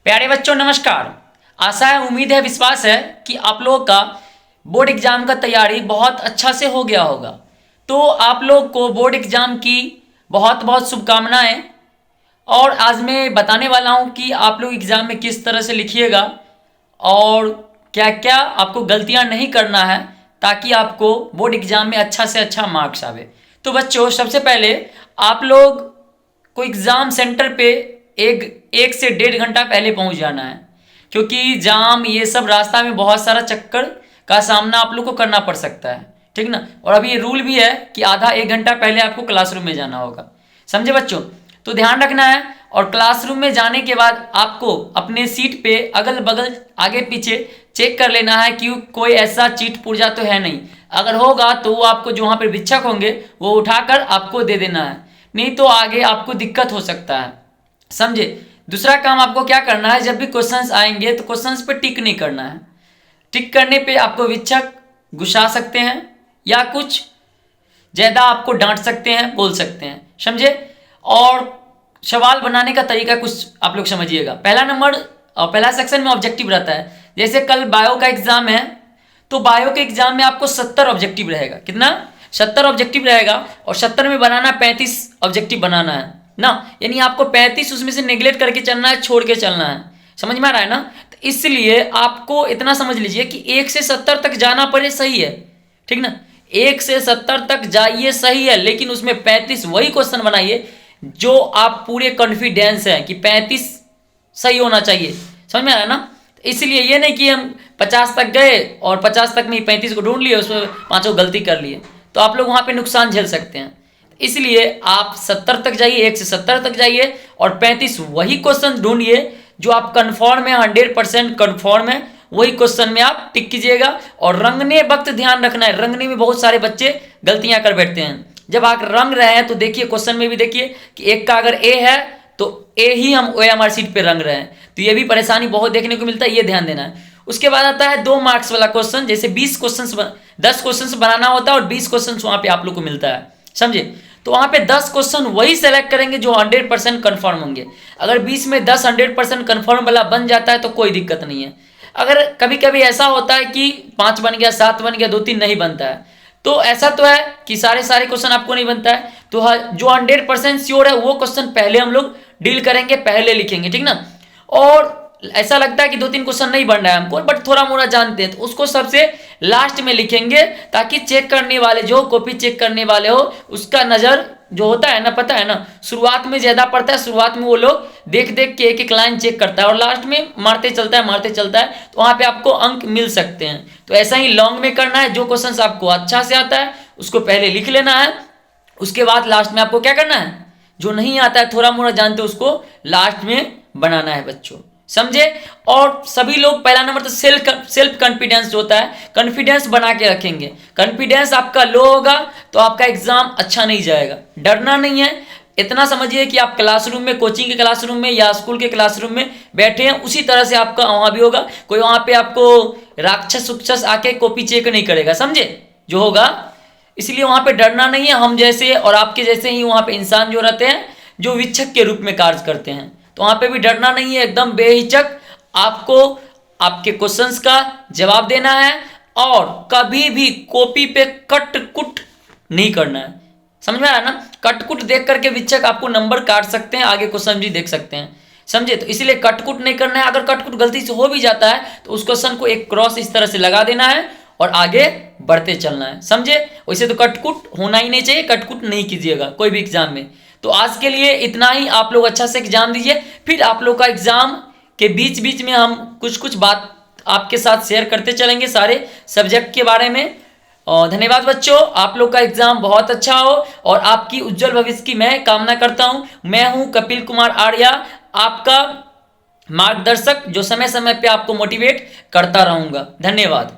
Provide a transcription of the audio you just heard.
प्यारे बच्चों नमस्कार। आशा है, उम्मीद है, विश्वास है कि आप लोगों का बोर्ड एग्जाम का तैयारी बहुत अच्छा से हो गया होगा। तो आप लोग को बोर्ड एग्जाम की बहुत बहुत शुभकामनाएं। और आज मैं बताने वाला हूं कि आप लोग एग्जाम में किस तरह से लिखिएगा और क्या क्या आपको गलतियां नहीं करना है ताकि आपको बोर्ड एग्जाम में अच्छा से अच्छा मार्क्स आवे। तो बच्चों सबसे पहले आप लोग को एग्ज़ाम सेंटर पे एक से 1.5 घंटा पहले पहुंच जाना है, क्योंकि जाम ये सब रास्ता में बहुत सारा चक्कर का सामना आप लोग को करना पड़ सकता है, ठीक ना। और अभी ये रूल भी है कि आधा 1 घंटा पहले आपको क्लासरूम में जाना होगा, समझे बच्चों। तो ध्यान रखना है। और क्लासरूम में जाने के बाद आपको अपने सीट पे अगल बगल आगे पीछे चेक कर लेना है कि कोई ऐसा चीट पुर्जा तो है नहीं। अगर होगा तो वो आपको जो वहाँ पे शिक्षक होंगे वो उठाकर आपको दे देना है, नहीं तो आगे आपको दिक्कत हो सकता है, समझे। दूसरा काम आपको क्या करना है, जब भी क्वेश्चंस आएंगे तो क्वेश्चंस पे टिक नहीं करना है। टिक करने पे आपको शिक्षक गुस्सा सकते हैं या कुछ ज़्यादा आपको डांट सकते हैं, बोल सकते हैं, समझे। और सवाल बनाने का तरीका कुछ आप लोग समझिएगा। पहला सेक्शन में ऑब्जेक्टिव रहता है। जैसे कल बायो का एग्जाम है तो बायो के एग्जाम में आपको 70 ऑब्जेक्टिव रहेगा। कितना? 70 ऑब्जेक्टिव रहेगा और 70 में बनाना 35 ऑब्जेक्टिव बनाना है ना। यानी आपको 35 उसमें से नेग्लेक्ट करके चलना है, छोड़ के चलना है, समझ में आ रहा है ना। तो इसलिए आपको इतना समझ लीजिए कि 1 से 70 तक जाना पड़े सही है, ठीक ना। 1 से 70 तक जाइए सही है, लेकिन उसमें 35 वही क्वेश्चन बनाइए जो आप पूरे कॉन्फिडेंस है कि 35 सही होना चाहिए, समझ में आ रहा है ना। इसलिए ये नहीं कि हम 50 तक गए और 50 तक में 35 को ढूंढ लिए, उसमें 5 गलती कर लिए, तो आप लोग वहाँ पे नुकसान झेल सकते हैं। इसलिए आप 70 तक जाइए, 1 से 70 तक जाइए और 35 वही क्वेश्चन ढूंढिए जो आप कन्फर्म है, 100% कन्फर्म है, वही क्वेश्चन में आप टिक कीजिएगा। और रंगने वक्त ध्यान रखना है, रंगने में बहुत सारे बच्चे गलतियां कर बैठते हैं। जब आप रंग रहे हैं तो देखिए, क्वेश्चन में भी देखिए कि एक का अगर ए है तो ए ही हम OMR शीट पे रंग रहे हैं, तो ये भी परेशानी बहुत देखने को मिलता है, ये ध्यान देना है। उसके बाद आता है 2 मार्क्स वाला क्वेश्चन। जैसे 10 क्वेश्चन बनाना होता है और 20 क्वेश्चन वहां पे आप लोग को मिलता है, समझे। तो वहां पे 10 क्वेश्चन वही सेलेक्ट करेंगे जो 100% कन्फर्म होंगे। अगर 20 में 10 100% कन्फर्म वाला बन जाता है तो कोई दिक्कत नहीं है। अगर कभी कभी ऐसा होता है कि 5 बन गया, 7 बन गया, 2-3 नहीं बनता है, तो ऐसा तो है कि सारे क्वेश्चन आपको नहीं बनता है, तो जो 100% श्योर है वो क्वेश्चन पहले हम लोग डील करेंगे, पहले लिखेंगे, ठीक ना। और ऐसा लगता है कि 2-3 क्वेश्चन नहीं बन रहा है हमको, बट थोड़ा मोड़ा जानते हैं, तो उसको सबसे लास्ट में लिखेंगे ताकि चेक करने वाले जो कॉपी चेक करने वाले हो उसका नज़र जो होता है ना, पता है ना, शुरुआत में ज़्यादा पड़ता है। शुरुआत में वो लोग देख देख के एक एक लाइन चेक करता है और लास्ट में मारते चलता है, तो वहाँ पे आपको अंक मिल सकते हैं। तो ऐसा ही लॉन्ग में करना है, जो क्वेश्चन आपको अच्छा से आता है उसको पहले लिख लेना है। उसके बाद लास्ट में आपको क्या करना है, जो नहीं आता है, थोड़ा मोड़ा जानते हो, उसको लास्ट में बनाना है बच्चों, समझे। और सभी लोग पहला नंबर तो सेल्फ कॉन्फिडेंस जो होता है, कॉन्फिडेंस बना के रखेंगे। कॉन्फिडेंस आपका लो होगा तो आपका एग्जाम अच्छा नहीं जाएगा। डरना नहीं है, इतना समझिए कि आप क्लासरूम में, कोचिंग के क्लासरूम में या स्कूल के क्लासरूम में बैठे हैं, उसी तरह से आपका वहाँ भी होगा। कोई वहाँ पे आपको राक्षस आके कॉपी चेक नहीं करेगा, समझे, जो होगा। इसलिए वहाँ पे डरना नहीं है। हम जैसे और आपके जैसे ही वहाँ पे इंसान जो रहते हैं जो विक्षक के रूप में कार्य करते हैं, तो वहाँ पे भी डरना नहीं है। एकदम बेहिचक आपको आपके क्वेश्चंस का जवाब देना है और कभी भी कॉपी पे कट कुट नहीं करना है, समझ में आ रहा है ना। कट कुट देख करके विक्षक आपको नंबर काट सकते हैं, आगे क्वेश्चन भी देख सकते हैं, समझे। तो इसलिए कटकुट नहीं करना है। अगर कटकुट गलती से हो भी जाता है तो उस क्वेश्चन को एक क्रॉस इस तरह से लगा देना है और आगे बढ़ते चलना है, समझे। वैसे तो कटकुट होना ही नहीं चाहिए, कटकुट नहीं कीजिएगा कोई भी एग्जाम में। तो आज के लिए इतना ही। आप लोग अच्छा से एग्जाम दीजिए, फिर आप लोग का एग्जाम के बीच बीच में हम कुछ बात आपके साथ शेयर करते चलेंगे सारे सब्जेक्ट के बारे में। और धन्यवाद बच्चों, आप लोग का एग्जाम बहुत अच्छा हो और आपकी उज्जवल भविष्य की मैं कामना करता हूं। मैं हूं कपिल कुमार आर्या, आपका मार्गदर्शक, जो समय समय पे आपको मोटिवेट करता रहूंगा। धन्यवाद।